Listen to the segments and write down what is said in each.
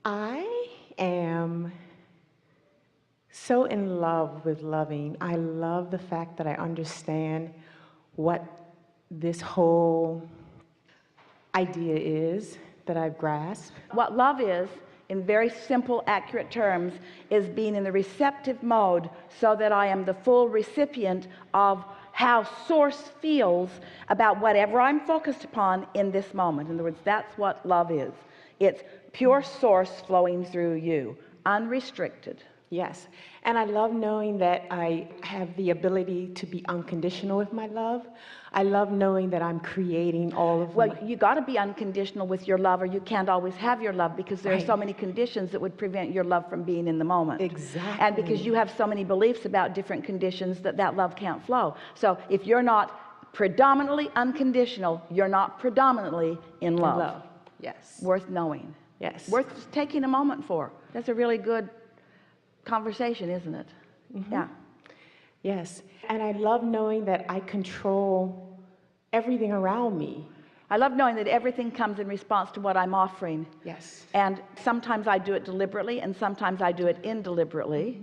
I am so in love with loving. I love the fact that I understand what this whole idea is that I've grasped. What love is, in very simple, accurate terms, is being in the receptive mode so that I am the full recipient of how Source feels about whatever I'm focused upon in this moment. In other words, that's what love is. It's pure Source flowing through you, unrestricted. Yes, and I love knowing that I have the ability to be unconditional with my love. I love knowing that I'm creating all of Well, you got to be unconditional with your love, or you can't always have your love, because there are so many conditions that would prevent your love from being in the moment. Exactly. And because you have so many beliefs about different conditions that love can't flow. So if you're not predominantly unconditional, you're not predominantly in love. Yes. Worth knowing. Yes. Worth taking a moment for. That's a really good conversation, isn't it? Yeah. Yes, and I love knowing that I control everything around me. I love knowing that everything comes in response to what I'm offering. Yes. And sometimes I do it deliberately, and sometimes I do it indeliberately.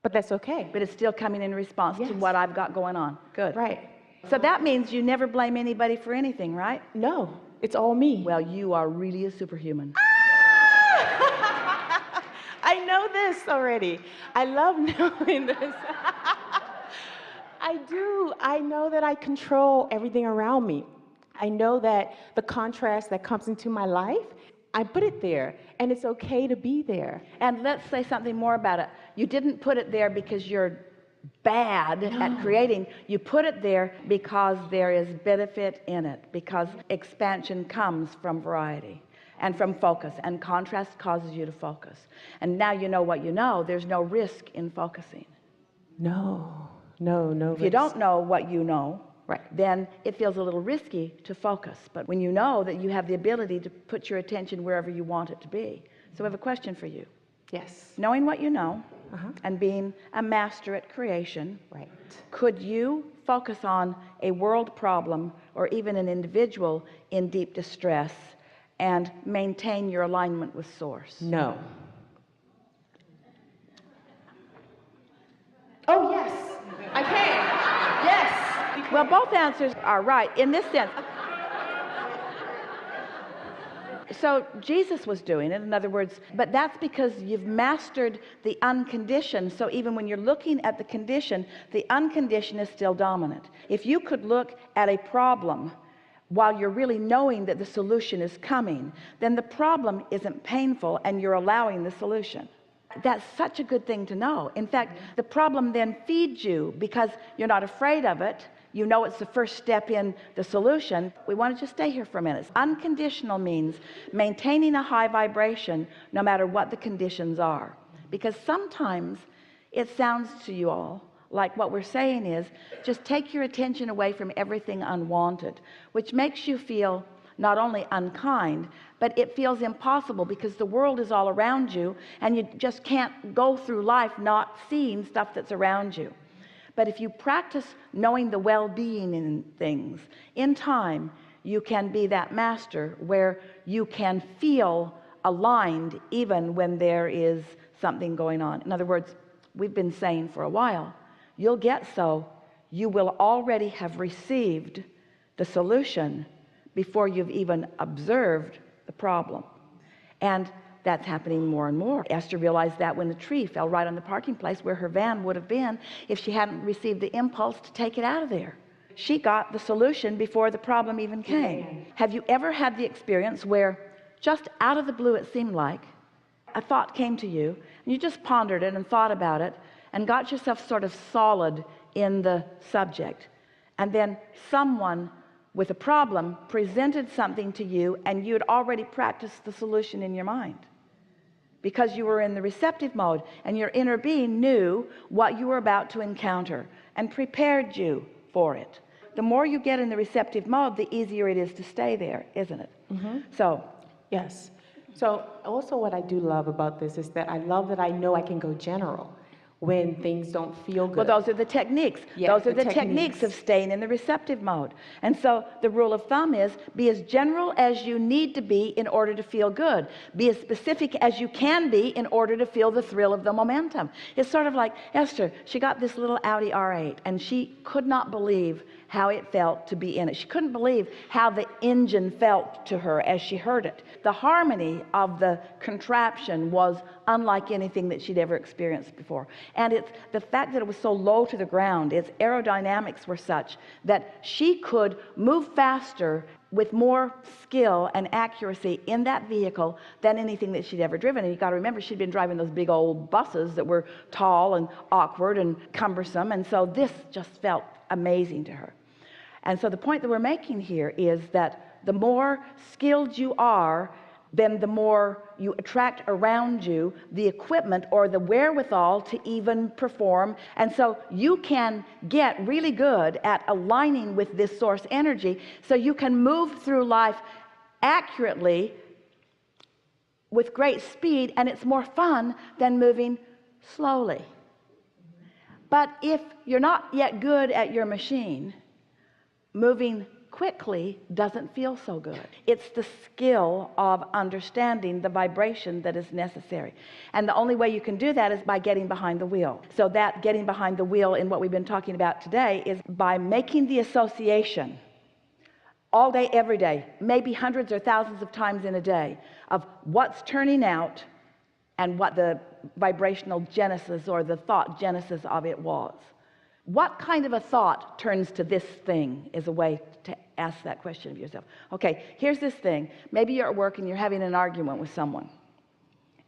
But that's okay. But it's still coming in response to what I've got going on. Good. Right. So that means you never blame anybody for anything, right? No, it's all me. Well, you are really a superhuman. I know this already. I love knowing this. I do. I know that I control everything around me. I know that the contrast that comes into my life, I put it there, and it's okay to be there. And let's say something more about it. You didn't put it there because you're bad at creating. You put it there because there is benefit in it, because expansion comes from variety and from focus, and contrast causes you to focus. And now you know what you know. There's no risk in focusing. No If you don't know what you know, right, then it feels a little risky to focus. But when you know that you have the ability to put your attention wherever you want it to be. So I have a question for you. Yes. Knowing what you know and being a master at creation, right, could you focus on a world problem or even an individual in deep distress and maintain your alignment with Source? No. Oh, yes, I can. Yes. Well, both answers are right in this sense. So Jesus was doing it, in other words, but that's because you've mastered the unconditioned. So even when you're looking at the condition, the unconditioned is still dominant. If you could look at a problem while you're really knowing that the solution is coming, then the problem isn't painful and you're allowing the solution. That's such a good thing to know. In fact, the problem then feeds you because you're not afraid of it. You know it's the first step in the solution. We want to just stay here for a minute. Unconditional means maintaining a high vibration no matter what the conditions are. Because sometimes it sounds to you all like what we're saying is just take your attention away from everything unwanted, which makes you feel not only unkind, but it feels impossible because the world is all around you and you just can't go through life not seeing stuff that's around you. But if you practice knowing the well-being in things, in time you can be that master where you can feel aligned even when there is something going on. In other words, we've been saying for a while, you'll get so you will already have received the solution before you've even observed the problem. And that's happening more and more. Esther realized that when the tree fell right on the parking place where her van would have been if she hadn't received the impulse to take it out of there. She got the solution before the problem even came. Have you ever had the experience where just out of the blue it seemed like a thought came to you and you just pondered it and thought about it and got yourself sort of solid in the subject, and then someone with a problem presented something to you and you had already practiced the solution in your mind because you were in the receptive mode and your inner being knew what you were about to encounter and prepared you for it? The more you get in the receptive mode, the easier it is to stay there, isn't it? So yes. So also what I do love about this is that I love that I know I can go general. when things don't feel good. Well, those are the techniques. Yeah, Those are the the techniques of techniques. staying in the receptive mode. And so the rule of thumb is be as general as you need to be in order to feel good. Be as specific as you can be in order to feel the thrill of the momentum. It's sort of like Esther. She got this little Audi R8 and she could not believe how it felt to be in it. She couldn't believe how the engine felt to her as she heard it. The harmony of the contraption was unlike anything that she'd ever experienced before. And it's the fact that it was so low to the ground, its aerodynamics were such that she could move faster with more skill and accuracy in that vehicle than anything that she'd ever driven. And you got to remember, she'd been driving those big old buses that were tall and awkward and cumbersome, and so this just felt amazing to her. And so the point that we're making here is that the more skilled you are, then the more you attract around you the equipment or the wherewithal to even perform. And so you can get really good at aligning with this source energy, so you can move through life accurately with great speed, and it's more fun than moving slowly. But if you're not yet good at your machine, moving quickly doesn't feel so good. It's the skill of understanding the vibration that is necessary. And the only way you can do that is by getting behind the wheel. So that getting behind the wheel in what we've been talking about today is by making the association all day, every day, maybe hundreds or thousands of times in a day, of what's turning out and what the vibrational genesis or the thought genesis of it was. What kind of a thought turns to this thing is a way to ask that question of yourself. Okay, here's this thing. Maybe you're at work and you're having an argument with someone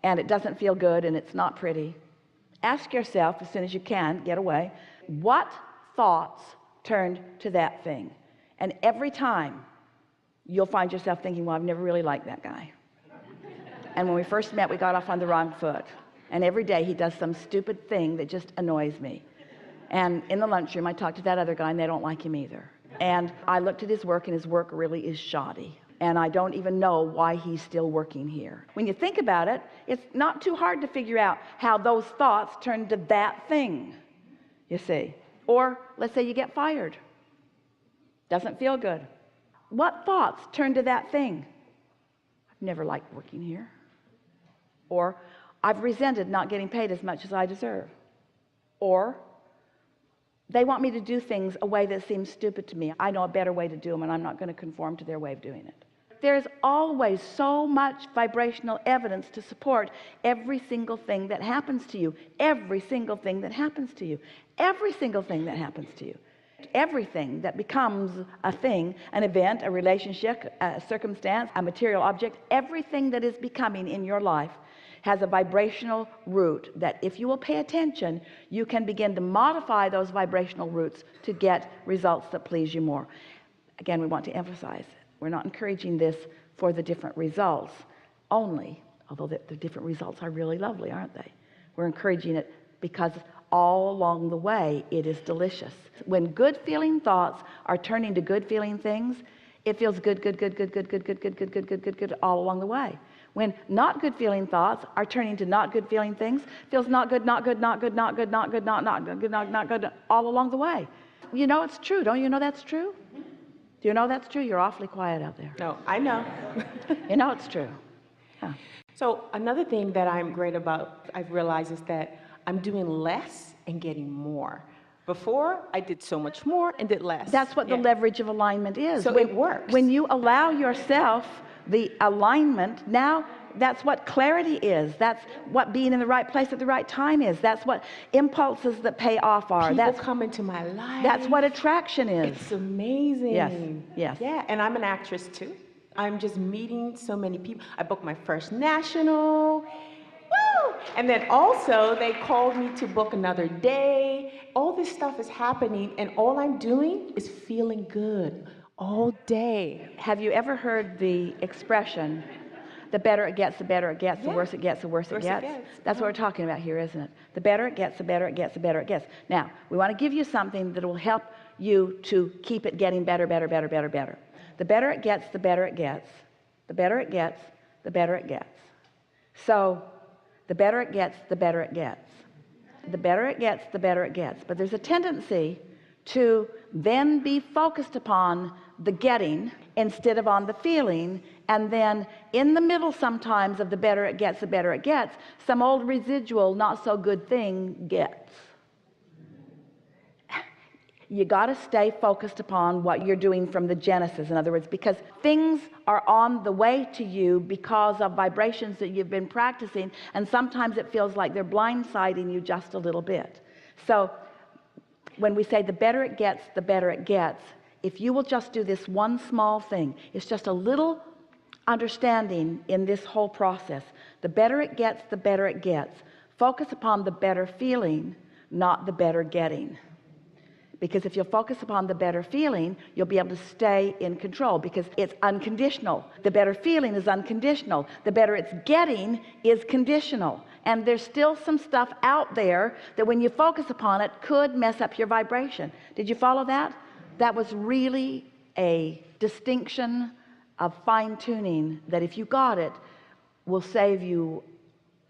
and it doesn't feel good and it's not pretty. Ask yourself as soon as you can, get away, what thoughts turned to that thing? And every time you'll find yourself thinking, well, I've never really liked that guy. And when we first met, we got off on the wrong foot. And every day he does some stupid thing that just annoys me. And in the lunchroom, I talked to that other guy and they don't like him either. And I looked at his work and his work really is shoddy. And I don't even know why he's still working here. When you think about it, it's not too hard to figure out how those thoughts turn to that thing, you see. Or let's say you get fired. Doesn't feel good. What thoughts turn to that thing? I've never liked working here. Or I've resented not getting paid as much as I deserve. Or they want me to do things a way that seems stupid to me. I know a better way to do them and I'm not going to conform to their way of doing it. There's always so much vibrational evidence to support every single thing that happens to you. Every single thing that happens to you. Every single thing that happens to you. Everything that becomes a thing, an event, a relationship, a circumstance, a material object, everything that is becoming in your life has a vibrational root that if you will pay attention, you can begin to modify those vibrational roots to get results that please you more. Again, we want to emphasize, we're not encouraging this for the different results only, although the different results are really lovely, aren't they? We're encouraging it because all along the way it is delicious. When good feeling thoughts are turning to good feeling things, it feels good all along the way. When not good feeling thoughts are turning to not good feeling things, feels not good all along the way. You know it's true. Don't you know that's true? Do you know that's true? You're awfully quiet out there. No, I know. You know it's true. Yeah. So another thing that I'm great about, I've realized, is that I'm doing less and getting more. Before, I did so much more and did less. That's what the leverage of alignment is. So it works. When you allow yourself the alignment, now that's what clarity is. That's what being in the right place at the right time is. That's what impulses that pay off are. People come into my life. That's what attraction is. It's amazing. Yes. Yeah, and I'm an actress too. I'm just meeting so many people. I booked my first national. Woo! And then also they called me to book another day. All this stuff is happening and all I'm doing is feeling good all day. Have you ever heard the expression, the better it gets, the better it gets, the worse it gets, the worse it gets? That's what we're talking about here, isn't it? The better it gets, the better it gets, the better it gets. Now, we want to give you something that will help you to keep it getting better. The better it gets, the better it gets. The better it gets, the better it gets. So, the better it gets, the better it gets. the better it gets, the better it gets. But there's a tendency to then be focused upon the getting instead of on the feeling, and then in the middle sometimes of the better it gets, the better it gets, some old residual not so good thing gets. You got to stay focused upon what you're doing from the genesis. In other words, because things are on the way to you because of vibrations that you've been practicing, and sometimes it feels like they're blindsiding you just a little bit. So when we say the better it gets, the better it gets, if you will just do this one small thing, it's just a little understanding in this whole process. The better it gets, the better it gets. Focus upon the better feeling, not the better getting. Because if you'll focus upon the better feeling, you'll be able to stay in control, because it's unconditional. The better feeling is unconditional. The better it's getting is conditional. And there's still some stuff out there that when you focus upon it could mess up your vibration. Did you follow that? That was really a distinction of fine-tuning that, if you got it, will save you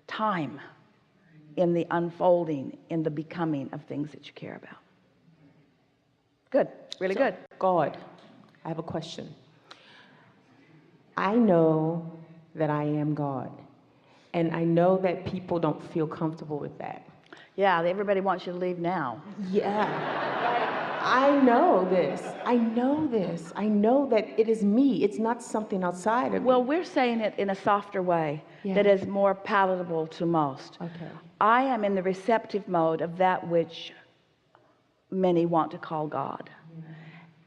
time in the unfolding, in the becoming of things that you care about. Good, really good. God, I have a question. I know that I am God, and I know that people don't feel comfortable with that. Yeah, everybody wants you to leave now. Yeah, I know this. I know this. I know that it is me. It's not something outside of me. Well, we're saying it in a softer way that is more palatable to most. Okay. I am in the receptive mode of that which many want to call God.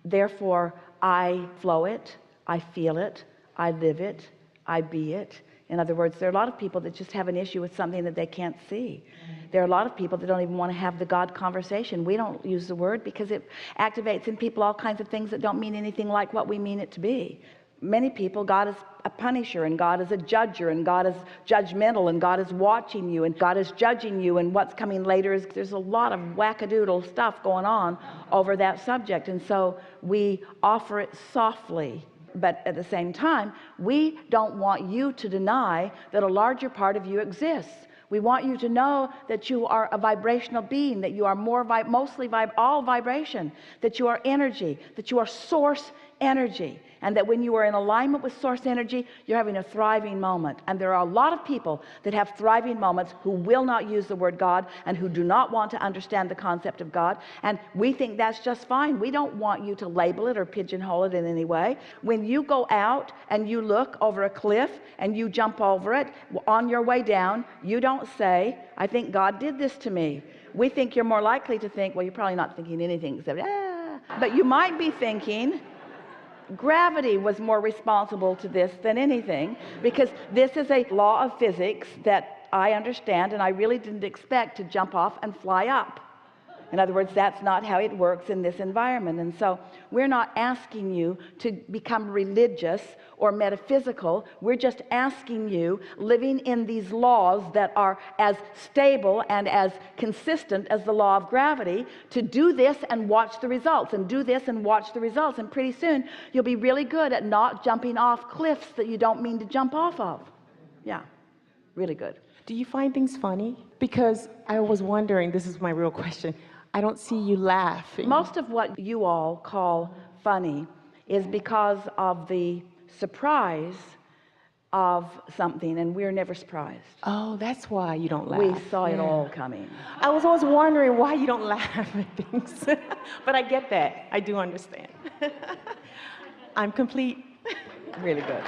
Therefore, I flow it, I feel it, I live it, I be it. In other words, there are a lot of people that just have an issue with something that they can't see. There are a lot of people that don't even want to have the God conversation. We don't use the word because it activates in people all kinds of things that don't mean anything like what we mean it to be. Many people, God is a punisher, and God is a judger, and God is judgmental, and God is watching you, and God is judging you, and what's coming later is there's a lot of wackadoodle stuff going on over that subject. And so we offer it softly, but at the same time, we don't want you to deny that a larger part of you exists. We want you to know that you are a vibrational being, that you are all vibration, that you are energy, that you are source energy, and that when you are in alignment with source energy, you're having a thriving moment. And there are a lot of people that have thriving moments who will not use the word God and who do not want to understand the concept of God, and we think that's just fine. We don't want you to label it or pigeonhole it in any way. When you go out and you look over a cliff and you jump over it, on your way down, you don't say, I think God did this to me. We think you're more likely to think, well, you're probably not thinking anything except, but you might be thinking, gravity was more responsible to this than anything, because this is a law of physics that I understand, and I really didn't expect to jump off and fly up. In other words, that's not how it works in this environment. And so we're not asking you to become religious or metaphysical. We're just asking you, living in these laws that are as stable and as consistent as the law of gravity, to do this and watch the results, and do this and watch the results. And pretty soon you'll be really good at not jumping off cliffs that you don't mean to jump off of. Yeah, really good. Do you find things funny? Because I was wondering, this is my real question, I don't see you laughing. Most of what you all call funny is because of the surprise of something, and we're never surprised. Oh, that's why you don't laugh. We saw it all coming. I was always wondering why you don't laugh at things. But I get that. I do understand. I'm complete. Really good.